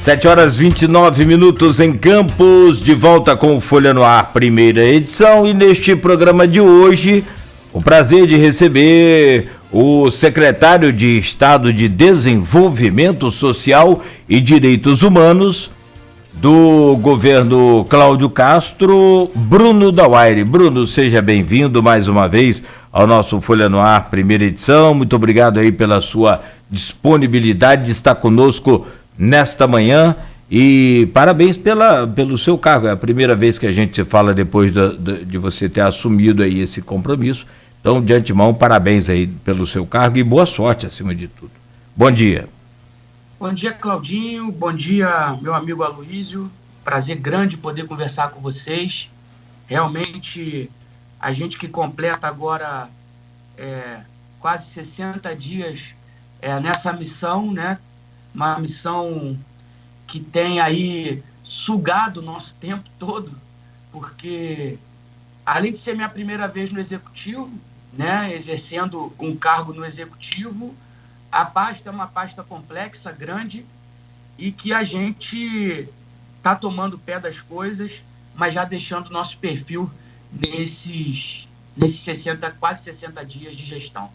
7h29 em Campos, de volta com o Folha no Ar, primeira edição, e neste programa de hoje, o prazer de receber o secretário de Estado de Desenvolvimento Social e Direitos Humanos do governo Cláudio Castro, Bruno Dauaire. Bruno, seja bem-vindo mais uma vez ao nosso Folha no Ar, primeira edição. Muito obrigado aí pela sua disponibilidade de estar conosco nesta manhã e parabéns pelo seu cargo. É a primeira vez que a gente se fala depois de você ter assumido aí esse compromisso. Então, de antemão, parabéns aí pelo seu cargo e boa sorte acima de tudo. Bom dia. Bom dia, Claudinho. Bom dia, meu amigo Aloísio. Prazer grande poder conversar com vocês. Realmente, a gente que completa agora quase 60 dias nessa missão, né? Uma missão que tem aí sugado o nosso tempo todo, porque além de ser minha primeira vez no Executivo, né, exercendo um cargo no Executivo, a pasta é uma pasta complexa, grande, e que a gente está tomando pé das coisas, mas já deixando o nosso perfil nesses quase 60 dias de gestão.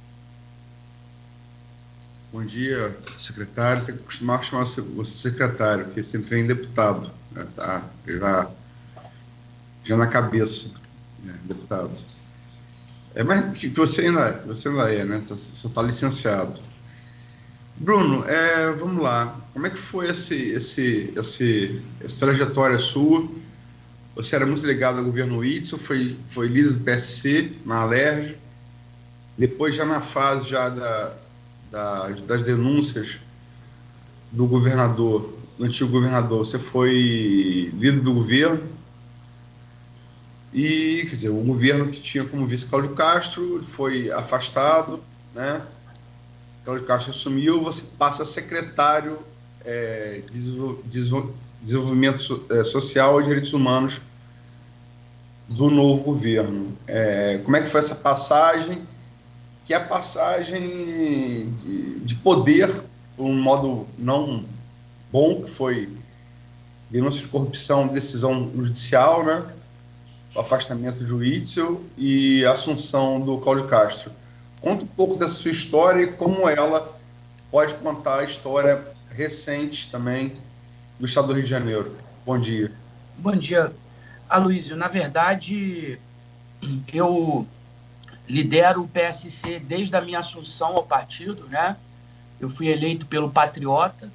Bom dia, secretário. Tem que costumar chamar você secretário, porque sempre vem deputado, né? Tá já na cabeça, né? Deputado. Mas que você ainda é, né? Você está licenciado. Bruno, vamos lá. Como é que foi essa trajetória sua? Você era muito ligado ao governo Whitson, foi líder do PSC na Alerj, depois já na fase das denúncias do governador, do antigo governador, você foi líder do governo e, quer dizer, o governo que tinha como vice Cláudio Castro foi afastado, né? Cláudio Castro assumiu, você passa a secretário de Desenvolvimento Social e Direitos Humanos do novo governo. Como é que foi essa passagem? Que é a passagem de poder, por um modo não bom, que foi denúncia de corrupção, decisão judicial, né? O afastamento de Witzel e a assunção do Cláudio Castro. Conta um pouco dessa sua história e como ela pode contar a história recente também do Estado do Rio de Janeiro. Bom dia. Bom dia, Aloísio. Na verdade, eu lidero o PSC desde a minha assunção ao partido, né? Eu fui eleito pelo Patriota,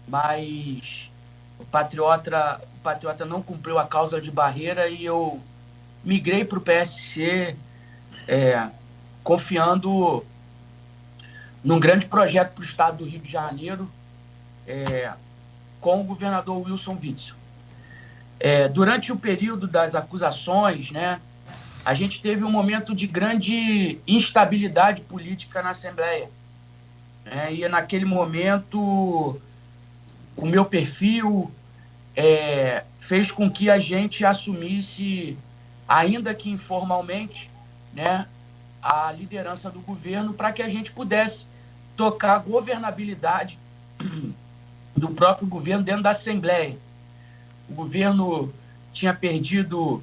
mas o Patriota não cumpriu a cláusula de barreira e eu migrei para o PSC confiando num grande projeto para o estado do Rio de Janeiro com o governador Wilson Witzel. Durante o período das acusações, né, a gente teve um momento de grande instabilidade política na Assembleia. E naquele momento, o meu perfil fez com que a gente assumisse, ainda que informalmente, né, a liderança do governo para que a gente pudesse tocar a governabilidade do próprio governo dentro da Assembleia. O governo tinha perdido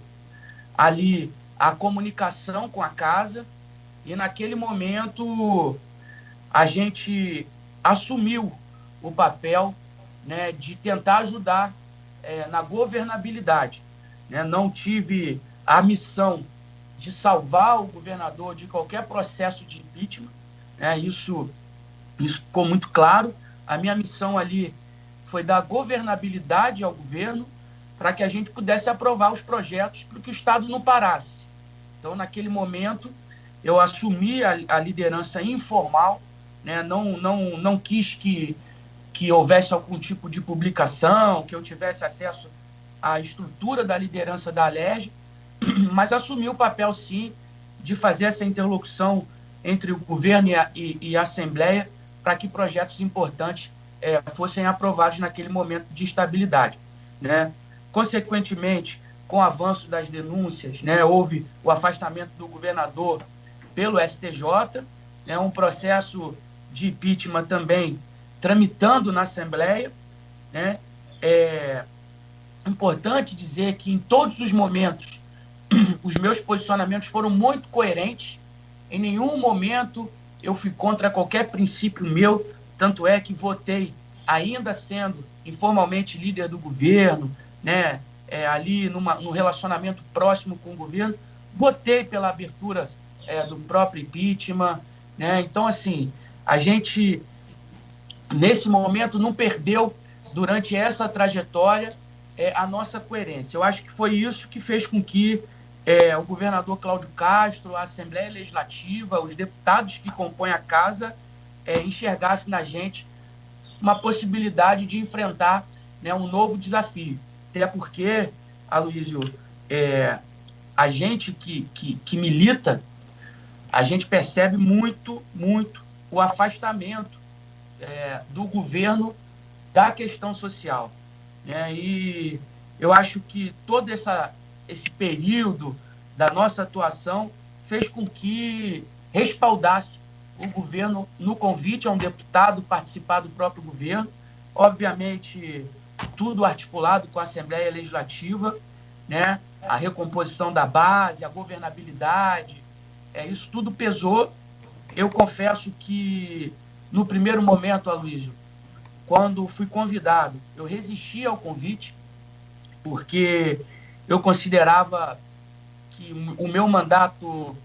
ali a comunicação com a casa e naquele momento a gente assumiu o papel, né, de tentar ajudar na governabilidade, né? Não tive a missão de salvar o governador de qualquer processo de impeachment, né? Isso ficou muito claro. A minha missão ali foi dar governabilidade ao governo para que a gente pudesse aprovar os projetos para que o Estado não parasse. Então, naquele momento, eu assumi a liderança informal, né? Não quis que houvesse algum tipo de publicação, que eu tivesse acesso à estrutura da liderança da Alerj, mas assumi o papel, sim, de fazer essa interlocução entre o governo e a Assembleia para que projetos importantes fossem aprovados naquele momento de estabilidade, né? Consequentemente, com o avanço das denúncias, né, houve o afastamento do governador pelo STJ, um processo de impeachment também tramitando na Assembleia, né? É importante dizer que em todos os momentos os meus posicionamentos foram muito coerentes. Em nenhum momento eu fui contra qualquer princípio meu, tanto é que votei, ainda sendo informalmente líder do governo, né, ali no relacionamento próximo com o governo, votei pela abertura do próprio impeachment, né? Então, assim, a gente, nesse momento, não perdeu, durante essa trajetória, a nossa coerência. Eu acho que foi isso que fez com que o governador Cláudio Castro, a Assembleia Legislativa, os deputados que compõem a casa, enxergassem na gente uma possibilidade de enfrentar, né, um novo desafio. Até porque, Aloysio, a gente que milita, a gente percebe muito o afastamento do governo da questão social, né? E eu acho que todo esse período da nossa atuação fez com que respaldasse o governo no convite a um deputado participar do próprio governo, obviamente tudo articulado com a Assembleia Legislativa, né? A recomposição da base, a governabilidade, isso tudo pesou. Eu confesso que no primeiro momento, Aloysio, quando fui convidado, eu resisti ao convite, porque eu considerava que o meu mandato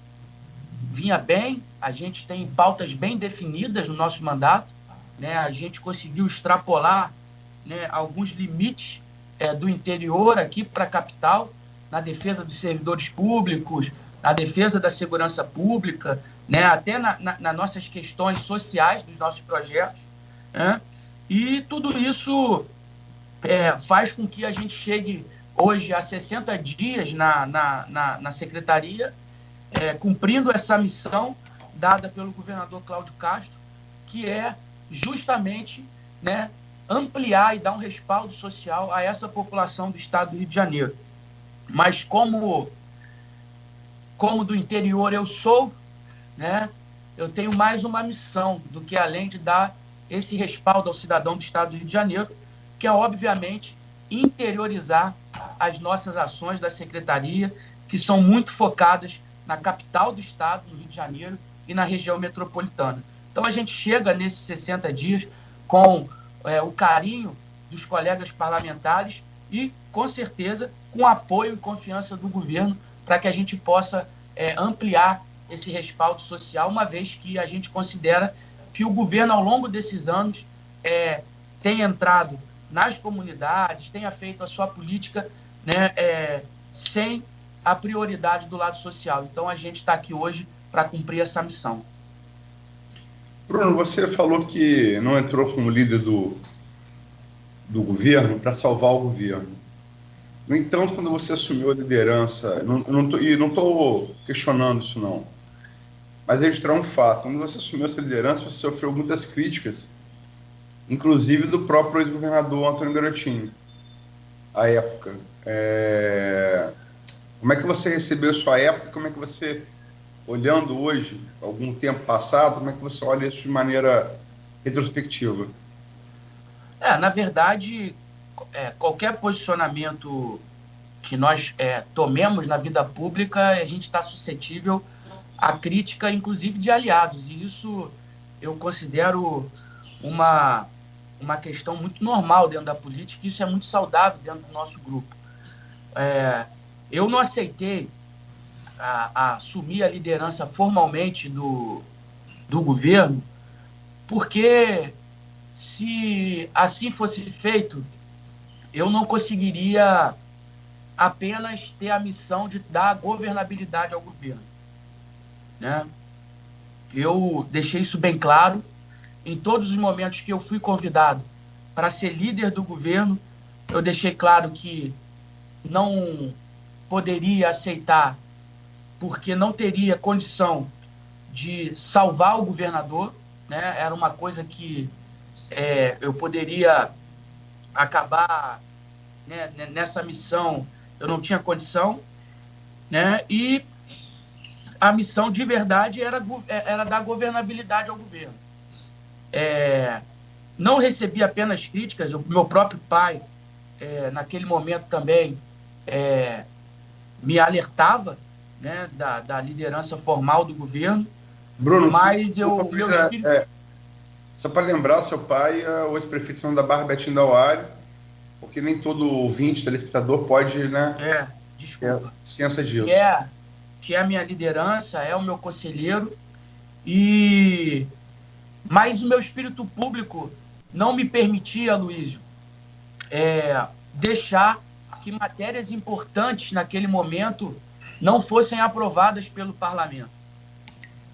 vinha bem, a gente tem pautas bem definidas no nosso mandato, né? A gente conseguiu extrapolar, né, alguns limites do interior aqui para a capital, na defesa dos servidores públicos, na defesa da segurança pública, né, até nas nossas questões sociais dos nossos projetos, né? E tudo isso faz com que a gente chegue hoje a 60 dias na secretaria, cumprindo essa missão dada pelo governador Cláudio Castro, que é justamente, né, ampliar e dar um respaldo social a essa população do estado do Rio de Janeiro. Mas como do interior eu sou, né, eu tenho mais uma missão do que além de dar esse respaldo ao cidadão do estado do Rio de Janeiro, que é, obviamente, interiorizar as nossas ações da secretaria, que são muito focadas na capital do estado, no Rio de Janeiro, e na região metropolitana. Então, a gente chega nesses 60 dias com o carinho dos colegas parlamentares e, com certeza, com apoio e confiança do governo para que a gente possa ampliar esse respaldo social, uma vez que a gente considera que o governo, ao longo desses anos, tem entrado nas comunidades, tenha feito a sua política, né, sem a prioridade do lado social. Então, a gente está aqui hoje para cumprir essa missão. Bruno, você falou que não entrou como líder do governo para salvar o governo. No entanto, quando você assumiu a liderança, e não estou questionando isso não, mas registrar um fato, quando você assumiu essa liderança, você sofreu muitas críticas, inclusive do próprio ex-governador Antônio Garotinho, à época. Como é que você recebeu isso à época? Como é que você, olhando hoje, algum tempo passado, como é que você olha isso de maneira retrospectiva? Na verdade, qualquer posicionamento que nós tomemos na vida pública, a gente está suscetível à crítica, inclusive de aliados. E isso eu considero uma questão muito normal dentro da política, e isso é muito saudável dentro do nosso grupo. Eu não aceitei assumir a liderança formalmente do governo, porque se assim fosse feito, eu não conseguiria apenas ter a missão de dar governabilidade ao governo, né? Eu deixei isso bem claro em todos os momentos que eu fui convidado para ser líder do governo. Eu deixei claro que não poderia aceitar, porque não teria condição de salvar o governador, né? Era uma coisa que eu poderia acabar, né, nessa missão, eu não tinha condição, né? E a missão de verdade era dar governabilidade ao governo. não recebi apenas críticas, o meu próprio pai, naquele momento também, me alertava, né, da liderança formal do governo. Bruno, mas só para lembrar, seu pai é o ex-prefeito da Barra, Betinho da Uari, porque nem todo ouvinte, telespectador pode, né? Desculpa. Ciência disso. Que é a minha liderança, é o meu conselheiro, mas o meu espírito público não me permitia, Luísio, deixar que matérias importantes naquele momento não fossem aprovadas pelo parlamento.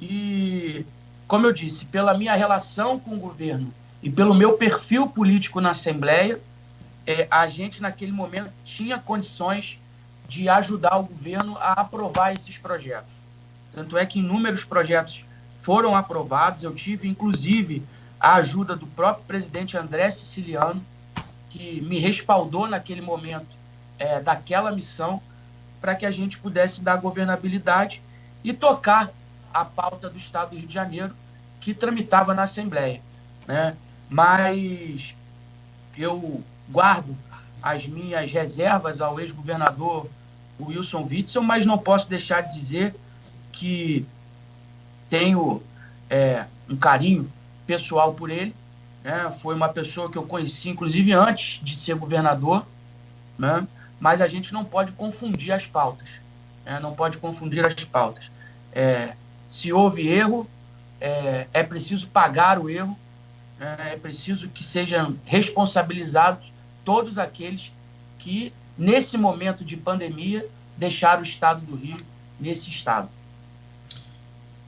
E, como eu disse, pela minha relação com o governo e pelo meu perfil político na Assembleia, a gente naquele momento tinha condições de ajudar o governo a aprovar esses projetos. Tanto é que inúmeros projetos foram aprovados. Eu tive, inclusive, a ajuda do próprio presidente André Siciliano, que me respaldou naquele momento daquela missão, para que a gente pudesse dar governabilidade e tocar a pauta do Estado do Rio de Janeiro, que tramitava na Assembleia, né? Mas eu guardo as minhas reservas ao ex-governador Wilson Witzel, mas não posso deixar de dizer que tenho um carinho pessoal por ele, né? Foi uma pessoa que eu conheci, inclusive, antes de ser governador, né? Mas a gente não pode confundir as pautas, né? Não pode confundir as pautas. Se houve erro, é preciso pagar o erro, é preciso que sejam responsabilizados todos aqueles que, nesse momento de pandemia, deixaram o Estado do Rio nesse estado.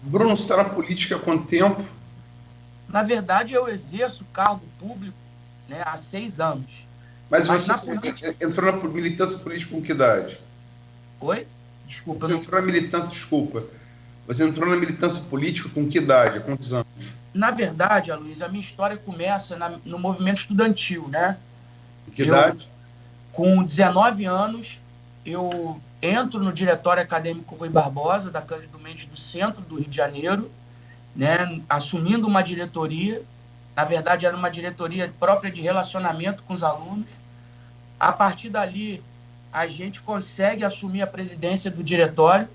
Bruno, você está na política há quanto tempo? Na verdade, eu exerço cargo público, né, há 6 anos. Mas você entrou na militância política com que idade? Oi? Desculpa. Você entrou na militância, Você entrou na militância política com que idade? Há quantos anos? Na verdade, Aloysio, a minha história começa no movimento estudantil, né? Com que idade? Com 19 anos, eu entro no Diretório Acadêmico Rui Barbosa, da Cândido Mendes do centro do Rio de Janeiro, né? Assumindo uma diretoria. Na verdade, era uma diretoria própria de relacionamento com os alunos. A partir dali, a gente consegue assumir a presidência do diretório,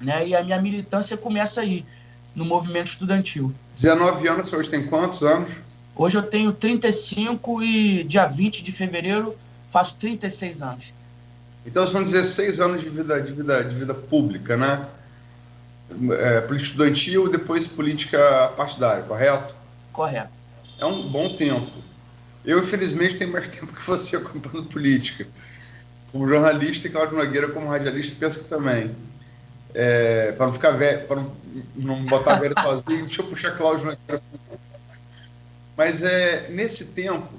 né? E a minha militância começa aí, no movimento estudantil. 19 anos, você hoje tem quantos anos? Hoje eu tenho 35 e dia 20 de fevereiro faço 36 anos. Então são 16 anos de vida pública, né? Política estudantil e depois política partidária, correto? Correto. É um bom tempo. Eu, infelizmente, tenho mais tempo que você acompanhando política. Como jornalista e Cláudio Nogueira como radialista, penso que também. Para não ficar velho, para não botar velho sozinho, deixa eu puxar Cláudio Nogueira. Mas nesse tempo,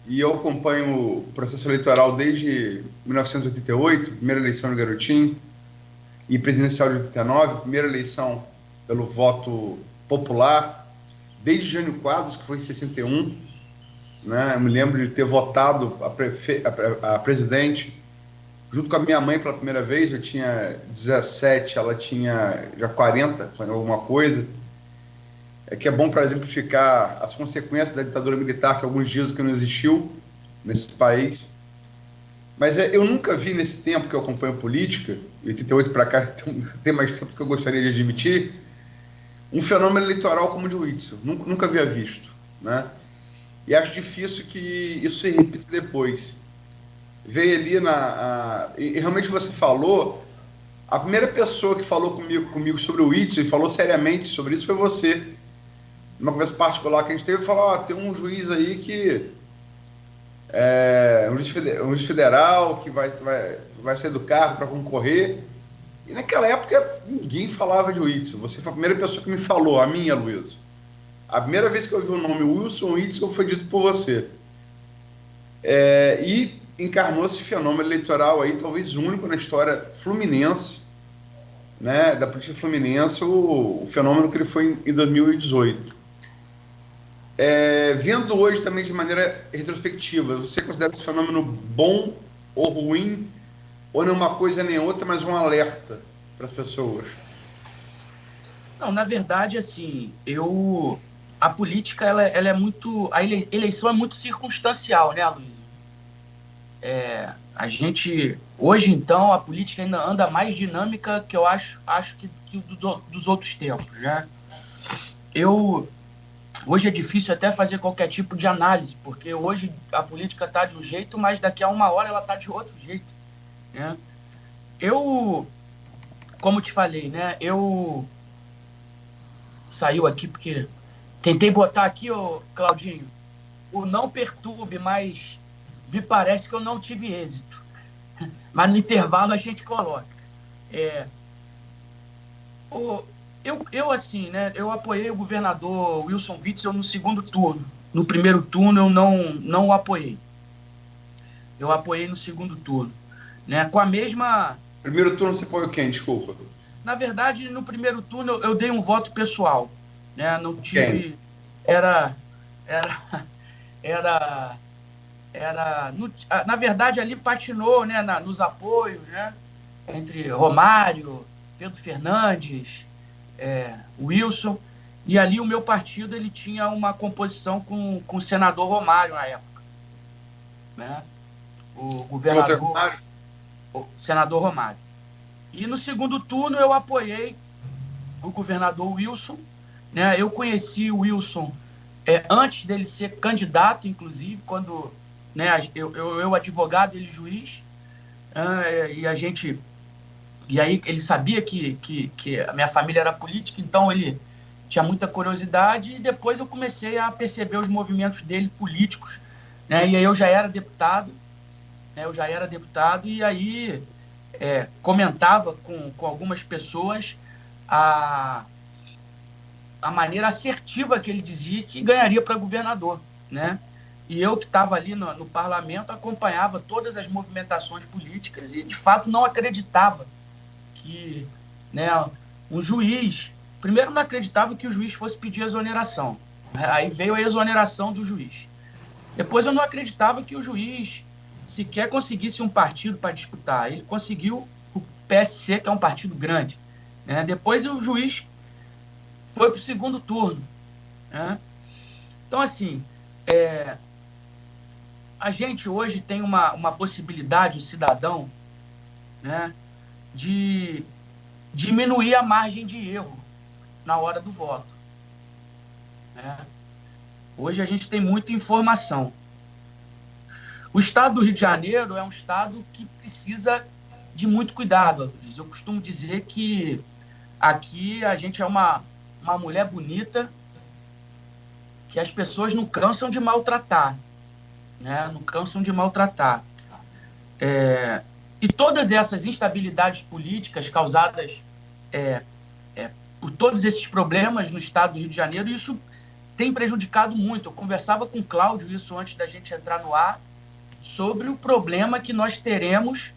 e eu acompanho o processo eleitoral desde 1988, primeira eleição no Garotinho, e presidencial de 89, primeira eleição pelo voto popular, desde Jânio Quadros, que foi em 61, né? Eu me lembro de ter votado a presidente junto com a minha mãe pela primeira vez. Eu tinha 17, ela tinha já 40, alguma coisa. Que é bom para exemplificar as consequências da ditadura militar, que alguns dizem que não existiu nesse país. Mas eu nunca vi, nesse tempo que eu acompanho política, de 88 para cá tem mais tempo que eu gostaria de admitir, um fenômeno eleitoral como o de Witzel. Nunca havia visto, né? E acho difícil que isso se repita depois. Veio ali e realmente você falou, a primeira pessoa que falou comigo sobre o Witzel e falou seriamente sobre isso foi você. Numa conversa particular que a gente teve, falou, tem um juiz aí que um juiz federal que vai sair do cargo para concorrer. E naquela época ninguém falava de Witzel. Você foi a primeira pessoa que me falou, a minha, Luiz. A primeira vez que eu ouvi o nome Wilson Witzel foi dito por você. E encarnou esse fenômeno eleitoral aí, talvez único na história fluminense, né, da política fluminense, o fenômeno que ele foi em 2018. Vendo hoje também de maneira retrospectiva, você considera esse fenômeno bom ou ruim, ou não uma coisa nem outra, mas um alerta para as pessoas? Não, na verdade, assim, eu a política, ela é muito... A eleição é muito circunstancial, né, Luiz? A gente... Hoje, então, a política ainda anda mais dinâmica que eu acho que dos outros tempos, né? Hoje é difícil até fazer qualquer tipo de análise, porque hoje a política está de um jeito, mas daqui a uma hora ela está de outro jeito, né? Como te falei, né? Saiu aqui porque tentei botar aqui, Claudinho, o não perturbe, mas me parece que eu não tive êxito. Mas no intervalo a gente coloca. Eu assim, né? Eu apoiei o governador Wilson Witzel no segundo turno. No primeiro turno eu não o apoiei. Eu apoiei no segundo turno, né? Com a mesma... Primeiro turno você apoiou quem? Desculpa. Na verdade, no primeiro turno eu dei um voto pessoal, né? Não tive... Quem? Na verdade, ali patinou, né? Nos apoios, né? Entre Romário, Pedro Fernandes, Wilson, e ali o meu partido ele tinha uma composição com o senador Romário na época, né? O governador Romário? O senador Romário. E no segundo turno eu apoiei o governador Wilson, né? Eu conheci o Wilson antes dele ser candidato, inclusive, quando, né, eu advogado, ele juiz, e aí ele sabia que a minha família era política, então ele tinha muita curiosidade, e depois eu comecei a perceber os movimentos dele políticos, né? E aí eu já era deputado, e aí comentava com algumas pessoas a maneira assertiva que ele dizia que ganharia para governador, né? E eu que estava ali no parlamento acompanhava todas as movimentações políticas e, de fato, não acreditava que, né, um juiz... Primeiro, não acreditava que o juiz fosse pedir exoneração. Aí veio a exoneração do juiz. Depois, eu não acreditava que o juiz sequer conseguisse um partido para disputar. Ele conseguiu o PSC, que é um partido grande, né? Depois, o juiz foi para o segundo turno, né? Então, assim, a gente hoje tem uma possibilidade, o cidadão, né, de diminuir a margem de erro na hora do voto, né? Hoje a gente tem muita informação. O estado do Rio de Janeiro é um estado que precisa de muito cuidado. Eu costumo dizer que aqui a gente é uma mulher bonita que as pessoas não cansam de maltratar, né? Não cansam de maltratar. E todas essas instabilidades políticas causadas por todos esses problemas no estado do Rio de Janeiro, isso tem prejudicado muito. Eu conversava com o Cláudio isso antes da gente entrar no ar, sobre o problema que nós teremos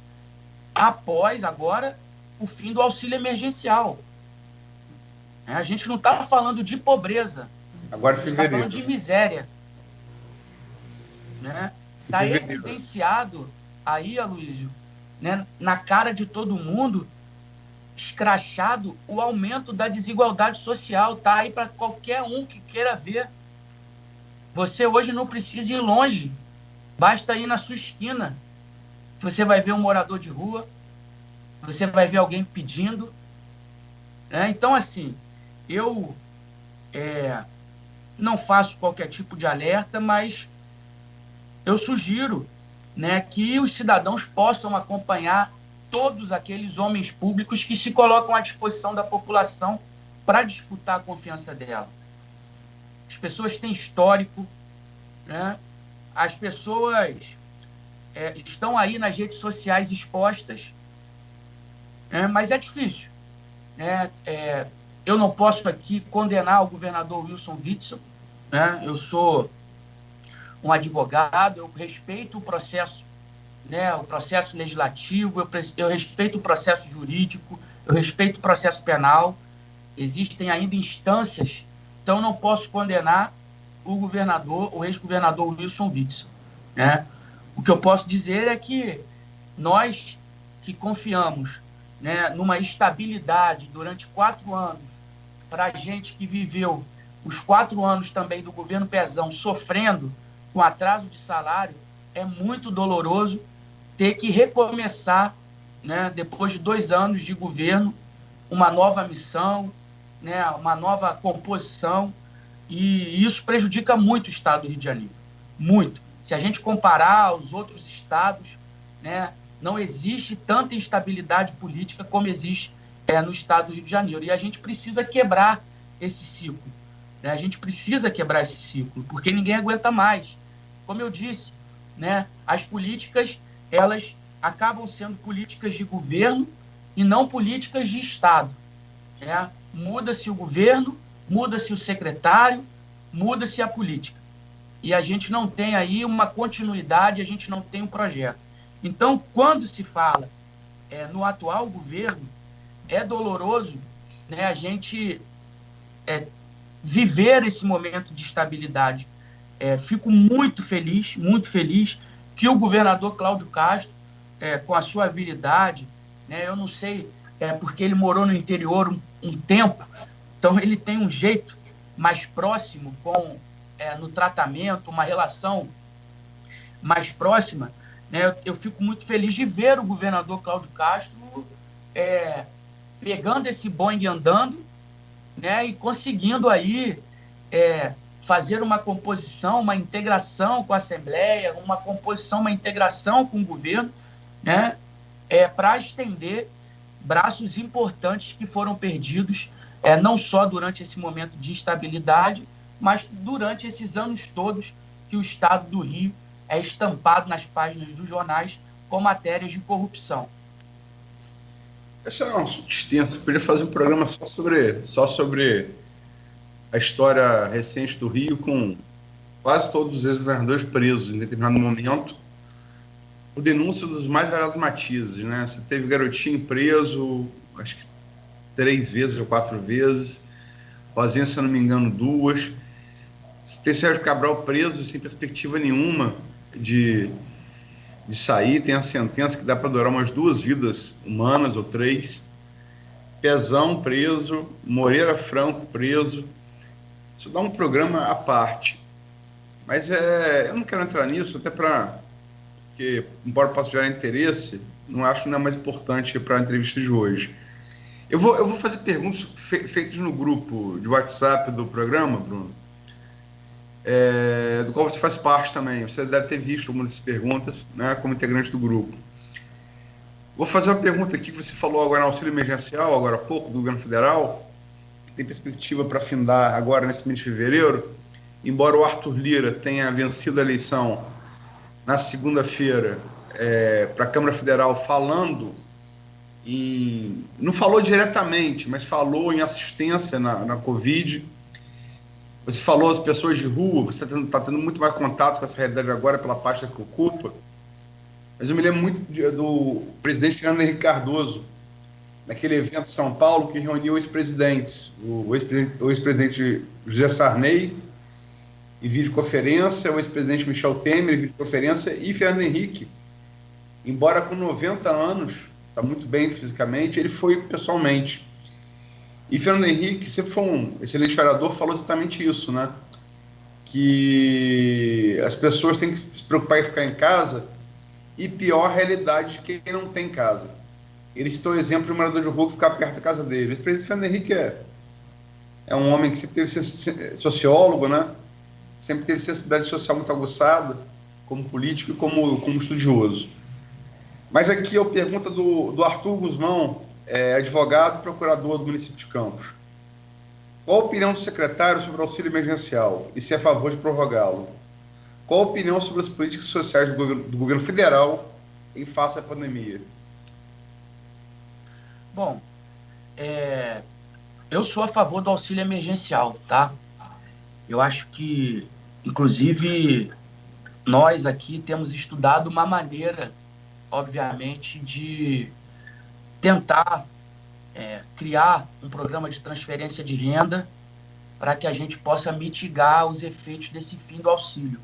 após, agora, o fim do auxílio emergencial. A gente não está falando de pobreza, agora a gente está falando de miséria, né? Está evidenciado aí, Aloysio, né, na cara de todo mundo, escrachado, o aumento da desigualdade social. Está aí para qualquer um que queira ver. Você hoje não precisa ir longe, basta ir na sua esquina. Você vai ver um morador de rua, você vai ver alguém pedindo, né? Então, assim, eu não faço qualquer tipo de alerta, mas eu sugiro, né, que os cidadãos possam acompanhar todos aqueles homens públicos que se colocam à disposição da população para disputar a confiança dela. As pessoas têm histórico, né? As pessoas estão aí nas redes sociais expostas, mas é difícil, né? Eu não posso aqui condenar o governador Wilson Witzel, né? Eu sou um advogado, eu respeito o processo, né? O processo legislativo, eu respeito o processo jurídico, eu respeito o processo penal. Existem ainda instâncias, então não posso condenar o ex-governador Wilson Witzel, né? O que eu posso dizer é que nós que confiamos, né, numa estabilidade durante 4 anos, para a gente que viveu os 4 anos também do governo Pezão sofrendo com atraso de salário, é muito doloroso ter que recomeçar, né, depois de 2 anos de governo, uma nova missão, né, uma nova composição, e isso prejudica muito o estado do Rio de Janeiro, muito. Se a gente comparar aos outros estados, né, não existe tanta instabilidade política como existe no estado do Rio de Janeiro, e a gente precisa quebrar esse ciclo, né? A gente precisa quebrar esse ciclo, porque ninguém aguenta mais. Como eu disse, né, as políticas, elas acabam sendo políticas de governo e não políticas de Estado, né? Muda-se o governo, muda-se o secretário, muda-se a política. E a gente não tem aí uma continuidade, a gente não tem um projeto. Então, quando se fala no atual governo, é doloroso, né, a gente viver esse momento de estabilidade. Fico muito feliz que o governador Cláudio Castro, com a sua habilidade, né, eu não sei, porque ele morou no interior um tempo, então ele tem um jeito mais próximo no tratamento, uma relação mais próxima, né? Eu fico muito feliz de ver o governador Cláudio Castro pegando esse bonde andando, né, e conseguindo aí fazer uma composição, uma integração com a Assembleia, uma composição, uma integração com o governo, né, para estender braços importantes que foram perdidos, não só durante esse momento de instabilidade, mas durante esses anos todos que o Estado do Rio é estampado nas páginas dos jornais com matérias de corrupção. Esse é um assunto extenso. Eu poderia fazer um programa só sobre a história recente do Rio, com quase todos os ex-governadores presos em determinado momento, por denúncia dos mais variados matizes, né? Você teve Garotinho preso, acho que 3 vezes ou 4 vezes, Rosinha, se eu não me engano, 2. Você tem Sérgio Cabral preso sem perspectiva nenhuma de sair, tem a sentença que dá para durar umas 2 vidas humanas ou 3. Pezão preso, Moreira Franco preso. Isso dá um programa à parte. Mas eu não quero entrar nisso, até porque, embora possa gerar interesse, não acho que não é mais importante para a entrevista de hoje. Eu vou fazer perguntas feitas no grupo de WhatsApp do programa, Bruno, do qual você faz parte também. Você deve ter visto algumas dessas perguntas, né, como integrante do grupo. Vou fazer uma pergunta aqui que você falou agora no auxílio emergencial, agora há pouco, do governo federal, que tem perspectiva para findar agora nesse mês de fevereiro, embora o Arthur Lira tenha vencido a eleição na segunda-feira para a Câmara Federal, falando não falou diretamente, mas falou em assistência na Covid. Você falou as pessoas de rua, você está tendo muito mais contato com essa realidade agora pela pasta que ocupa. Mas eu me lembro muito do presidente Fernando Henrique Cardoso, naquele evento em São Paulo que reuniu ex-presidentes, o ex-presidente José Sarney em videoconferência, o ex-presidente Michel Temer em videoconferência, e Fernando Henrique, embora com 90 anos, está muito bem fisicamente, ele foi pessoalmente. E Fernando Henrique sempre foi um excelente orador, falou exatamente isso, né? Que as pessoas têm que se preocupar em ficar em casa, e pior a realidade de quem não tem casa. Ele citou o exemplo de um morador de rua que ficava perto da casa dele. O presidente Fernando Henrique é um homem que sempre teve sociólogo, né? Sempre teve sensibilidade social muito aguçada, como político e como estudioso. Mas aqui eu pergunto do Arthur Guzmão, advogado e procurador do município de Campos. Qual a opinião do secretário sobre o auxílio emergencial e se é a favor de prorrogá-lo? Qual a opinião sobre as políticas sociais do governo federal em face à pandemia? Bom, eu sou a favor do auxílio emergencial, tá? Eu acho que, inclusive, nós aqui temos estudado uma maneira, obviamente, de tentar criar um programa de transferência de renda para que a gente possa mitigar os efeitos desse fim do auxílio,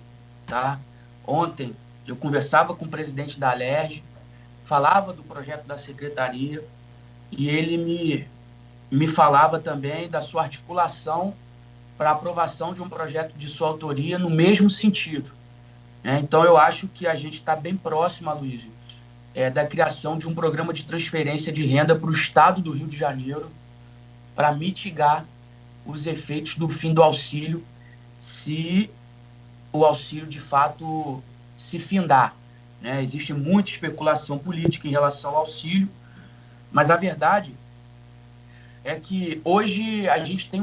tá? Ontem eu conversava com o presidente da Alerj, falava do projeto da secretaria, e ele me falava também da sua articulação para aprovação de um projeto de sua autoria no mesmo sentido. Então, eu acho que a gente está bem próximo, Aloysio, da criação de um programa de transferência de renda para o Estado do Rio de Janeiro para mitigar os efeitos do fim do auxílio, se o auxílio, de fato, se findar. Existe muita especulação política em relação ao auxílio, mas a verdade é que hoje a gente tem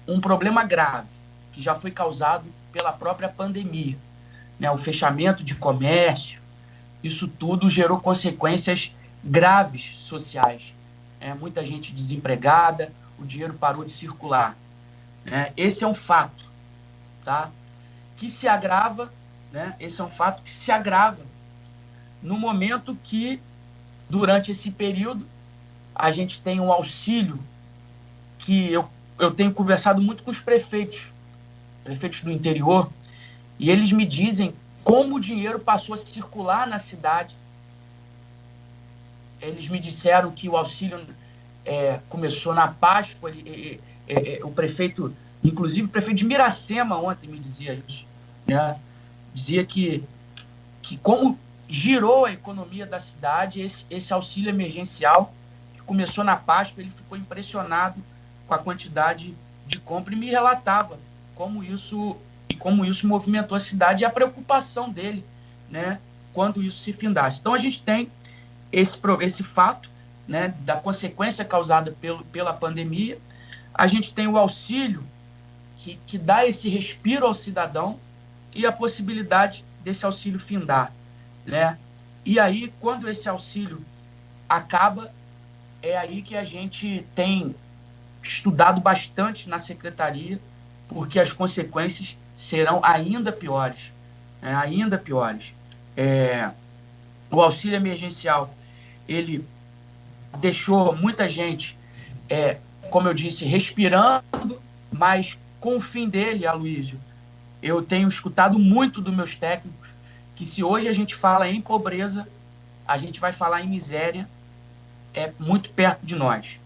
um problema grave, que já foi causado pela própria pandemia. O fechamento de comércio, isso tudo gerou consequências graves sociais. Muita gente desempregada, o dinheiro parou de circular. Esse é um fato, tá? Que se agrava, esse é um fato que se agrava no momento que, durante esse período, a gente tem um auxílio que eu tenho conversado muito com os prefeitos do interior, e eles me dizem como o dinheiro passou a circular na cidade. Eles me disseram que o auxílio começou na Páscoa. O prefeito, inclusive o prefeito de Miracema ontem me dizia isso. Dizia que como girou a economia da cidade, esse auxílio emergencial, que começou na Páscoa, ele ficou impressionado com a quantidade de compra e me relatava como isso movimentou a cidade e a preocupação dele, quando isso se findasse. Então, a gente tem esse fato, da consequência causada pela pandemia. A gente tem o auxílio que dá esse respiro ao cidadão e a possibilidade desse auxílio findar. E aí, quando esse auxílio acaba, é aí que a gente tem estudado bastante na secretaria, porque as consequências serão ainda piores. Ainda piores. O auxílio emergencial, ele deixou muita gente, como eu disse, respirando, mas com o fim dele, Aloysio, eu tenho escutado muito dos meus técnicos que se hoje a gente fala em pobreza, a gente vai falar em miséria, muito perto de nós.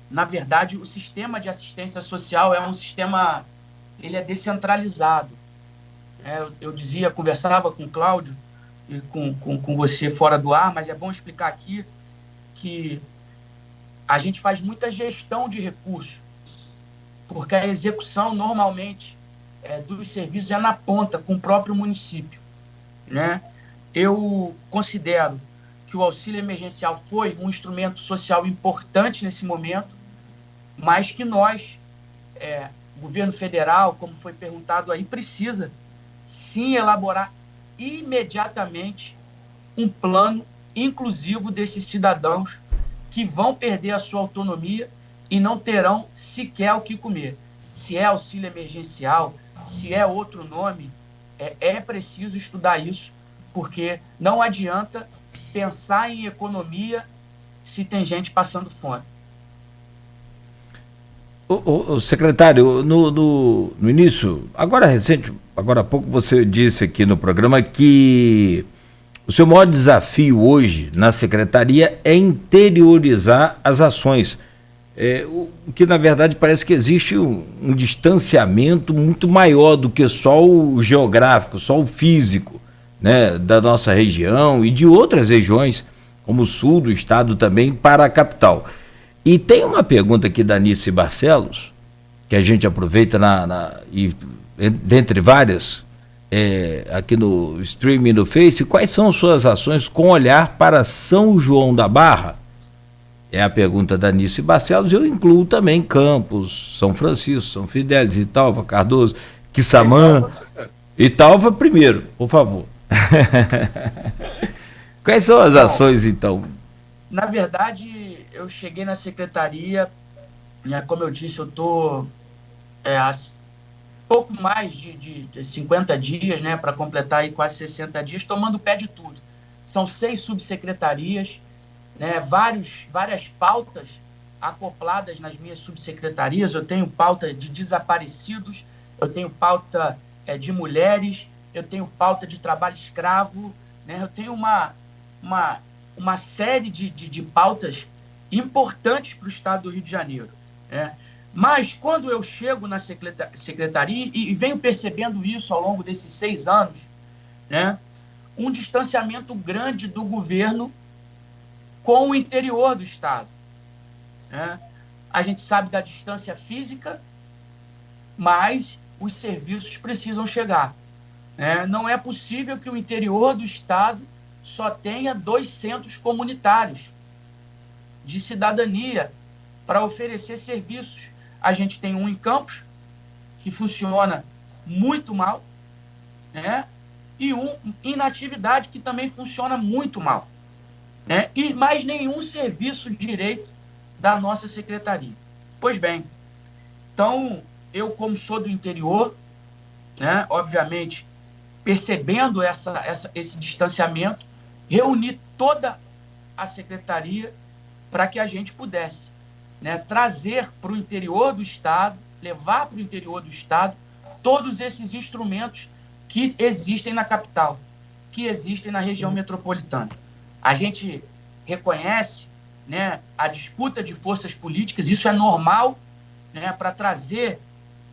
Na verdade, o sistema de assistência social é um sistema, ele é descentralizado. Eu dizia, conversava com o Cláudio e com você fora do ar, mas é bom explicar aqui que a gente faz muita gestão de recursos, porque a execução, normalmente, dos serviços é na ponta, com o próprio município. Eu considero que o auxílio emergencial foi um instrumento social importante nesse momento, mas que nós, governo federal, como foi perguntado aí, precisa sim elaborar imediatamente um plano inclusivo desses cidadãos que vão perder a sua autonomia e não terão sequer o que comer. Se é auxílio emergencial, se é outro nome, é preciso estudar isso, porque não adianta pensar em economia se tem gente passando fome. O secretário, no início, agora há pouco você disse aqui no programa que o seu maior desafio hoje na secretaria é interiorizar as ações. O que na verdade parece que existe um distanciamento muito maior do que só o geográfico, só o físico, da nossa região e de outras regiões, como o sul do estado também, para a capital. E tem uma pergunta aqui da Anice Barcelos, que a gente aproveita e dentre várias, aqui no streaming no Face: quais são suas ações com olhar para São João da Barra? É a pergunta da Anice Barcelos. Eu incluo também Campos, São Francisco, São Fidélis, Italva, Cardoso, Quissamã. Italva primeiro, por favor. Quais são as ações, então? Na verdade, eu cheguei na secretaria, como eu disse, eu estou há pouco mais de 50 dias, para completar aí quase 60 dias, tomando pé de tudo. São 6 subsecretarias, várias pautas acopladas nas minhas subsecretarias. Eu tenho pauta de desaparecidos, eu tenho pauta de mulheres, eu tenho pauta de trabalho escravo, eu tenho uma série de pautas importantes para o estado do Rio de Janeiro. Mas quando eu chego na secretaria e venho percebendo isso ao longo desses 6 anos, né, um distanciamento grande do governo com o interior do Estado, né? A gente sabe da distância física, mas os serviços precisam chegar, né? Não é possível que o interior do Estado só tenha 2 centros comunitários de cidadania para oferecer serviços. A gente tem um em Campos, que funciona muito mal, né? E um em Natividade, que também funciona muito mal, né? E mais nenhum serviço de direito da nossa secretaria. Pois bem, então, eu, como sou do interior, né, obviamente, percebendo esse distanciamento, reuni toda a secretaria para que a gente pudesse, né, trazer para o interior do Estado, levar para o interior do Estado todos esses instrumentos que existem na capital, que existem na região metropolitana. A gente reconhece, né, a disputa de forças políticas, isso é normal, né, para trazer,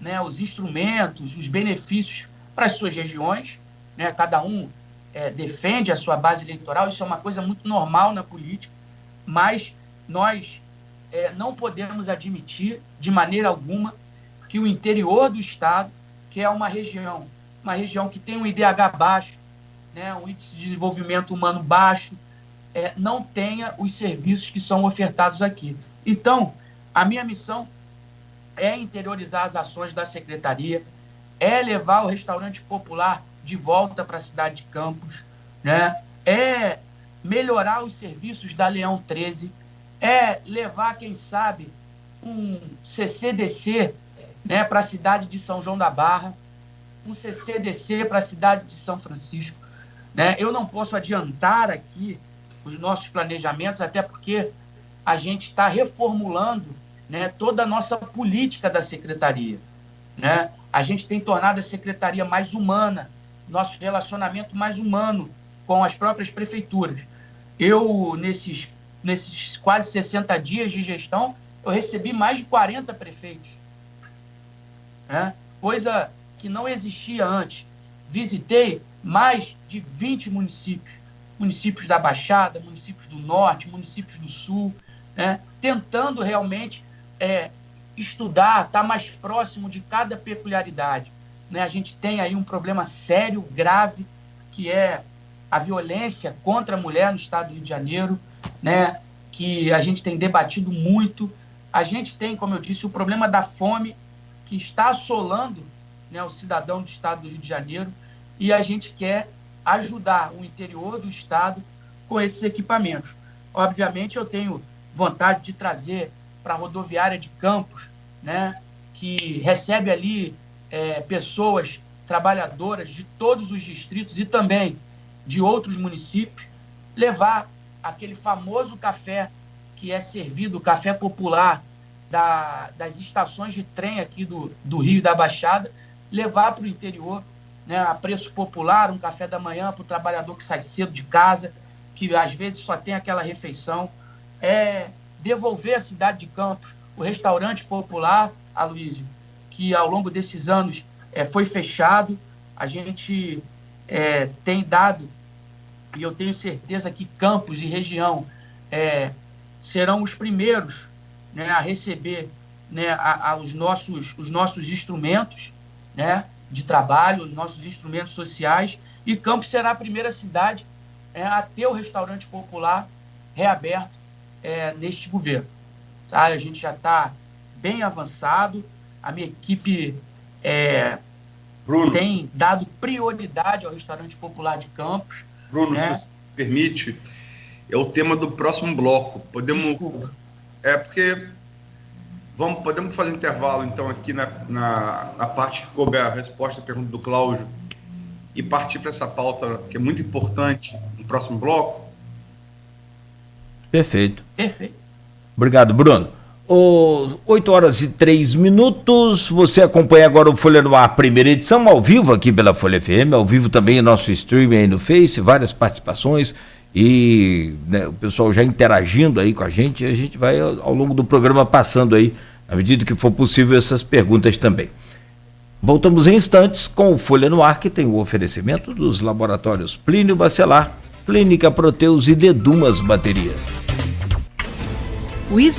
né, os instrumentos, os benefícios para as suas regiões, né, cada um defende a sua base eleitoral, isso é uma coisa muito normal na política, mas nós não podemos admitir de maneira alguma que o interior do Estado, que é uma região que tem um IDH baixo, né, um índice de desenvolvimento humano baixo, não tenha os serviços que são ofertados aqui. Então, a minha missão é interiorizar as ações da secretaria, é levar o restaurante popular de volta para a cidade de Campos, né? É melhorar os serviços da Leão 13, é levar, quem sabe, um CCDC, né, para a cidade de São João da Barra, um CCDC para a cidade de São Francisco, né? Eu não posso adiantar aqui os nossos planejamentos, até porque a gente está reformulando, né, toda a nossa política da secretaria, né? A gente tem tornado a secretaria mais humana, nosso relacionamento mais humano com as próprias prefeituras. Eu, nesses quase 60 dias de gestão, eu recebi mais de 40 prefeitos, né? Coisa que não existia antes. Visitei mais de 20 municípios da Baixada, municípios do Norte, municípios do Sul, né? Tentando realmente estudar, estar mais próximo de cada peculiaridade, né? A gente tem aí um problema sério, grave, que é a violência contra a mulher no estado do Rio de Janeiro, né? Que a gente tem debatido muito. A gente tem, como eu disse, o problema da fome, que está assolando, né, o cidadão do estado do Rio de Janeiro, e a gente quer ajudar o interior do estado com esses equipamentos. Obviamente, eu tenho vontade de trazer para a rodoviária de Campos, né, que recebe ali pessoas trabalhadoras de todos os distritos e também de outros municípios, levar aquele famoso café que é servido, o café popular das estações de trem aqui do Rio e da Baixada, levar para o interior, né, a preço popular, um café da manhã para o trabalhador que sai cedo de casa, que às vezes só tem aquela refeição, devolver à cidade de Campos o restaurante popular, Aloysio, que ao longo desses anos foi fechado. A gente tem dado, e eu tenho certeza que Campos e região serão os primeiros, né, a receber, né, os nossos instrumentos, né, de trabalho, os nossos instrumentos sociais, e Campos será a primeira cidade a ter o restaurante popular reaberto neste governo. Tá? A gente já está bem avançado, a minha equipe tem dado prioridade ao restaurante popular de Campos. Bruno, né? se você permite, é o tema do próximo bloco. Podemos... porque... Podemos fazer intervalo, então, aqui na parte que coube a resposta à pergunta do Cláudio e partir para essa pauta que é muito importante no próximo bloco? Perfeito. Perfeito. Obrigado, Bruno. 8h03, você acompanha agora o Folha no Ar, primeira edição, ao vivo aqui pela Folha FM, ao vivo também o nosso streaming aí no Face, várias participações e, né, o pessoal já interagindo aí com a gente vai ao longo do programa passando aí à medida que for possível, essas perguntas também. Voltamos em instantes com o Folha no Ar, que tem o oferecimento dos laboratórios Plínio Bacelar, Clínica Proteus e Dedumas Baterias.